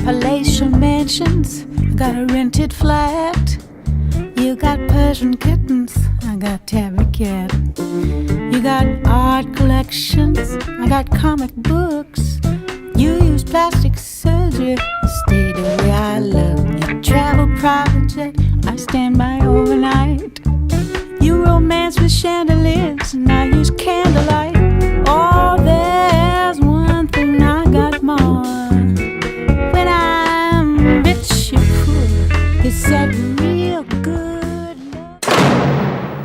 Palatial mansions, I got a rented flat. You got Persian kittens, I got tabby cat. You got art collections, I got comic books. You use plastic surgery, stay the way I look. You travel private jet, I stand by overnight. You romance with chandeliers, and I use candlelight. Oh, there's one thing I got more. When I'm rich, you're poor. It's sad.